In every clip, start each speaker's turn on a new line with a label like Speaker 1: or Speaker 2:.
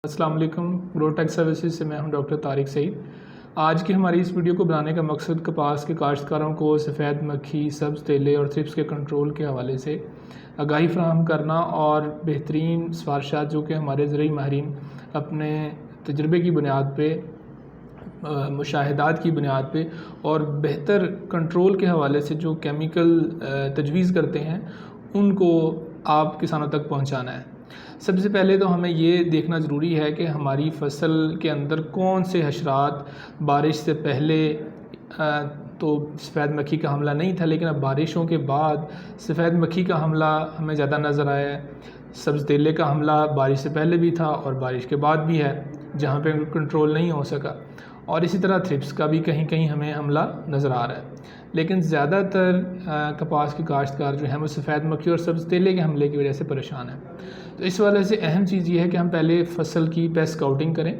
Speaker 1: अस्सलाम वालेकुम। Grow take services से मैं हूं डॉक्टर तारिक सईद। आज की हमारी इस वीडियो को बनाने का मकसद कपास के काश्तकारों को सफ़ेद मक्खी, सब्ज़ तेले और थ्रिप्स के कंट्रोल के हवाले से आगाही फराहम करना और बेहतरीन सिफारिशात जो कि हमारे ज़रूरी माहिरीन अपने तजर्बे की बुनियाद पे, मुशाहिदात की बुनियाद पे और बेहतर कंट्रोल के हवाले से जो केमिकल तजवीज़ करते हैं उनको आप किसानों तक पहुंचाना है। सबसे पहले तो हमें ये देखना ज़रूरी है कि हमारी फसल के अंदर कौन से हशरात बारिश से पहले तो सफ़ेद मक्खी का हमला नहीं था, लेकिन अब बारिशों के बाद सफ़ेद मक्खी का हमला हमें ज़्यादा नज़र आया है। सब्ज़ तेले का हमला बारिश से पहले भी था और बारिश के बाद भी है, जहाँ पे कंट्रोल नहीं हो सका। और इसी तरह थ्रिप्स का भी कहीं कहीं हमें हमला नज़र आ रहा है। लेकिन ज़्यादातर कपास के काश्तकार जो हैं वो सफ़ेद मक्खी और सब्ज़ तेले के हमले की वजह से परेशान हैं। तो इस वजह से अहम चीज़ ये है कि हम पहले फसल की पेस्ट स्काउटिंग करें।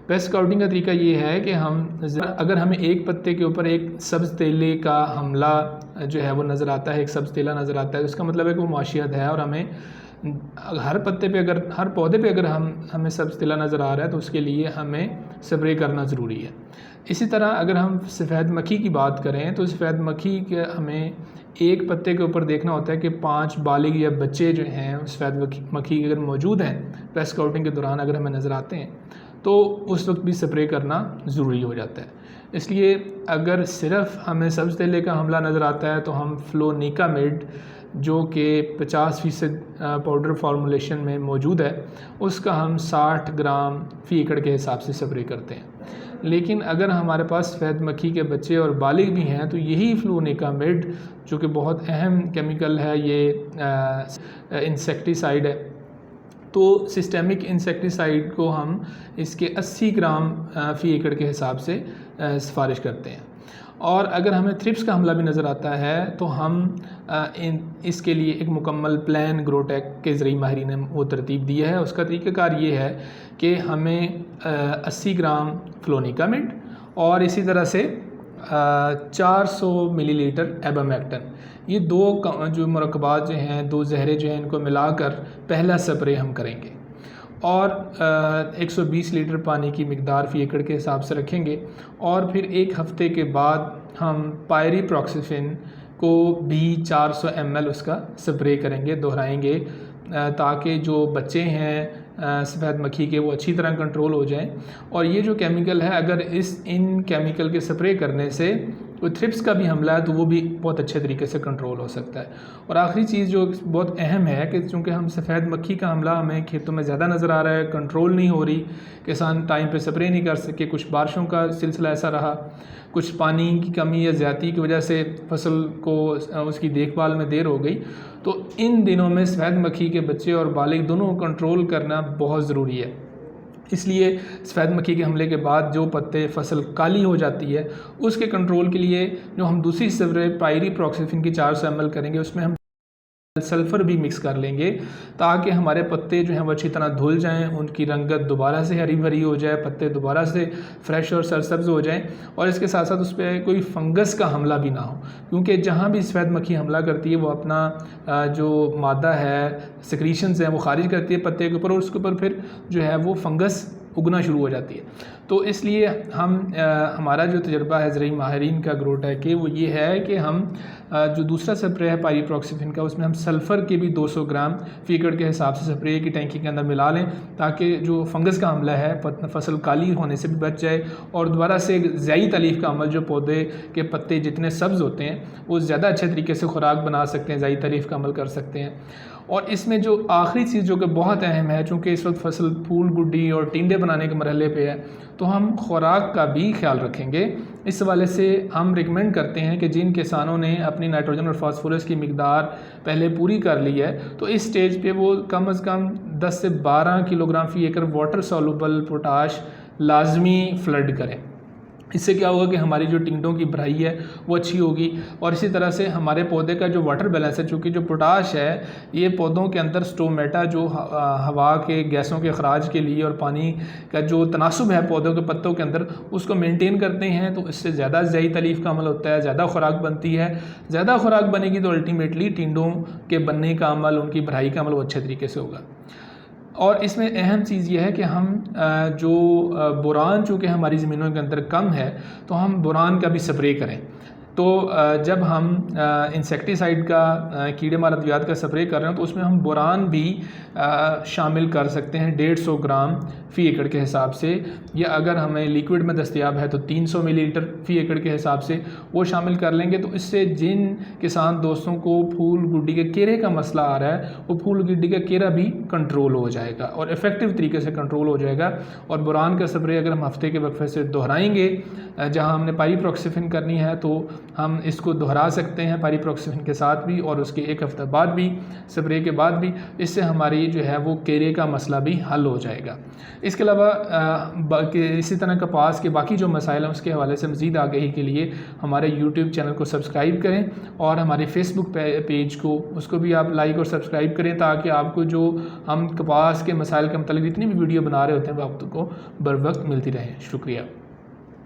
Speaker 1: पेस्ट स्काउटिंग का तरीका ये है कि अगर हमें एक पत्ते के ऊपर एक सब्ज़ तेले का हमला जो है वो नज़र आता है, एक सब्ज़ तेला नज़र आता है, तो इसका मतलब है कि वो माशियत है और हमें हर पत्ते पे अगर हर पौधे पे अगर हमें सब्ज़ तेला नज़र आ रहा है तो उसके लिए हमें स्प्रे करना ज़रूरी है। इसी तरह अगर हम सफ़ेद मक्खी की बात करें तो सफ़ेद मक्खी के हमें एक पत्ते के ऊपर देखना होता है कि 5 बालिग या बच्चे जो हैं सफ़ेद मक्खी अगर मौजूद हैं पेस्ट स्काउटिंग के दौरान अगर हमें नज़र आते हैं तो उस वक्त भी स्प्रे करना ज़रूरी हो जाता है। इसलिए अगर सिर्फ़ हमें सब्ज़ तेले का हमला नज़र आता है तो हम फ्लोनिकामिड जो कि 50% पाउडर फार्मूलेशन में मौजूद है उसका हम 60 ग्राम फ़ी एकड़ के हिसाब से स्प्रे करते हैं। लेकिन अगर हमारे पास सफ़ेद मक्खी के बच्चे और बालिग भी हैं तो यही फ्लोनिकामिड जो कि बहुत अहम केमिकल है, ये इंसेक्टिसाइड है, तो सिस्टेमिक इंसेक्टिसाइड को हम इसके 80 ग्राम फ़ी एकड़ के हिसाब से सिफारिश करते हैं। और अगर हमें थ्रिप्स का हमला भी नज़र आता है तो हम इसके लिए एक मुकम्मल प्लान ग्रो टेक के ज़रिए माहिरीन ने वो तरतीब दिया है। उसका तरीक़ाकार ये है कि हमें 80 ग्राम फ्लोनिकामिड और इसी तरह से 400 मिलीलीटर एबामेक्टिन, ये दो जो मरकबात जो हैं, दो जहरे जो हैं, इनको मिलाकर पहला स्प्रे हम करेंगे और 120 लीटर पानी की मिकदार फ़ी एकड़ के हिसाब से रखेंगे। और फिर एक हफ़्ते के बाद हम पायरीप्रॉक्सिफिन को भी 400 ml उसका स्प्रे करेंगे, दोहराएंगे, ताकि जो बच्चे हैं सफ़ेद मक्खी के वो अच्छी तरह कंट्रोल हो जाएं। और ये जो केमिकल है, अगर इन केमिकल के स्प्रे करने से कोई थ्रिप्स का भी हमला है तो वो भी बहुत अच्छे तरीके से कंट्रोल हो सकता है। और आखिरी चीज़ जो बहुत अहम है कि चूँकि हम सफ़ेद मक्खी का हमला हमें खेतों में ज़्यादा नज़र आ रहा है, कंट्रोल नहीं हो रही, किसान टाइम पे स्प्रे नहीं कर सके, कुछ बारिशों का सिलसिला ऐसा रहा, कुछ पानी की कमी या ज़्यादती की वजह से फसल को उसकी देखभाल में देर हो गई, तो इन दिनों में सफ़ेद मक्खी के बच्चे और बालिग दोनों को कंट्रोल करना बहुत ज़रूरी है। इसलिए सफ़ेद मक्खी के हमले के बाद जो पत्ते फसल काली हो जाती है उसके कंट्रोल के लिए जो हम दूसरी स्प्रे पायरीप्रॉक्सिफिन की 400 ml करेंगे, उसमें हम सल्फ़र भी मिक्स कर लेंगे ताकि हमारे पत्ते जो हैं वो अच्छी तरह धुल जाएं, उनकी रंगत दोबारा से हरी भरी हो जाए, पत्ते दोबारा से फ्रेश और सरसब्ज़ हो जाएं। और इसके साथ साथ उस पर कोई फंगस का हमला भी ना हो, क्योंकि जहाँ भी सफ़ेद मक्खी हमला करती है वो अपना जो मादा है, सिक्रीशंस हैं, वो खारिज करती है पत्ते के ऊपर और उसके ऊपर फिर जो है वो फंगस उगना शुरू हो जाती है। तो इसलिए हमारा जो तजर्बा है ज़रूरी माहिरीन का ग्रो टेक के, वो ये है कि हम जो दूसरा स्प्रे है पायरीप्रॉक्सिफिन का, उसमें हम सल्फ़र के भी 200 ग्राम फ़ी एकड़ के हिसाब से स्प्रे की टैंकी के अंदर मिला लें, ताकि जो फंगस का हमला है फसल काली होने से भी बच जाए और दोबारा से ज़्यादा तलीफ़ का अमल, जो पौधे के पत्ते जितने सब्ज़ होते हैं वो ज़्यादा अच्छे तरीके से खुराक बना सकते हैं, ज़्यादा तलीफ़ का अमल कर सकते हैं। और इसमें जो आखिरी चीज़ जो कि बहुत अहम है, चूँकि इस वक्त फसल फूल गुड्डी और टिंडे बनाने के मरहले पे है, तो हम खुराक का भी ख्याल रखेंगे। इस हवाले से हम रिकमेंड करते हैं कि जिन किसानों ने अपनी नाइट्रोजन और फास्फोरस की मिकदार पहले पूरी कर ली है तो इस स्टेज पे वो कम से कम 10 से 12 किलोग्राम फ़ी एकड़ वाटर सॉल्युबल पोटाश लाजमी फ्लड करें। इससे क्या होगा कि हमारी जो टिंडों की भराई है वो अच्छी होगी और इसी तरह से हमारे पौधे का जो वाटर बैलेंस है, चूँकि जो पोटाश है ये पौधों के अंदर स्टोमेटा जो हवा के गैसों के अखराज के लिए और पानी का जो तनासुब है पौधों के पत्तों के अंदर उसको मेंटेन करते हैं, तो इससे ज़्यादा तलीफ़ का अमल होता है, ज़्यादा खुराक बनती है। ज़्यादा खुराक बनेगी तो अल्टीमेटली टिंडों के बनने का अमल, उनकी भराई का अमल वो अच्छे तरीके से होगा। اور اس میں اہم چیز یہ ہے کہ ہم جو بوران چونکہ ہماری زمینوں کے اندر کم ہے تو ہم بوران کا بھی سپرے کریں. تو جب ہم انسیکٹیسائڈ کا کیڑے مار ادویات کا سپرے کر رہے ہیں تو اس میں ہم بوران بھی شامل کر سکتے ہیں 150 گرام فی ایکڑ کے حساب سے، یا اگر ہمیں لیکوڈ میں دستیاب ہے تو 300 ملی لیٹر فی ایکڑ کے حساب سے وہ شامل کر لیں گے. تو اس سے جن کسان دوستوں کو پھول گڈی کے کیڑے کا مسئلہ آ رہا ہے وہ پھول گڈی کا کیڑا بھی کنٹرول ہو جائے گا اور افیکٹو طریقے سے کنٹرول ہو جائے گا. اور بوران کا سپرے اگر ہم ہفتے کے وقفے سے دہرائیں گے، جہاں ہم نے پائری پروکسیفن کرنی ہے تو ہم اس کو دہرا سکتے ہیں پائری پروکسیفن کے ساتھ بھی، اور اس کے ایک ہفتہ بعد بھی، سپرے کے بعد بھی. اس سے ہماری جو ہے وہ کیڑے کا مسئلہ بھی حل ہو جائے گا. اس کے علاوہ اسی طرح کپاس کے باقی جو مسائل ہیں اس کے حوالے سے مزید آگہی کے لیے ہمارے یوٹیوب چینل کو سبسکرائب کریں، اور ہمارے فیس بک پیج کو اس کو بھی آپ لائک اور سبسکرائب کریں، تاکہ آپ کو جو ہم کپاس کے مسائل کے متعلق جتنی بھی ویڈیو بنا رہے ہوتے ہیں وہ آپ کو بر وقت ملتی رہیں. شکریہ.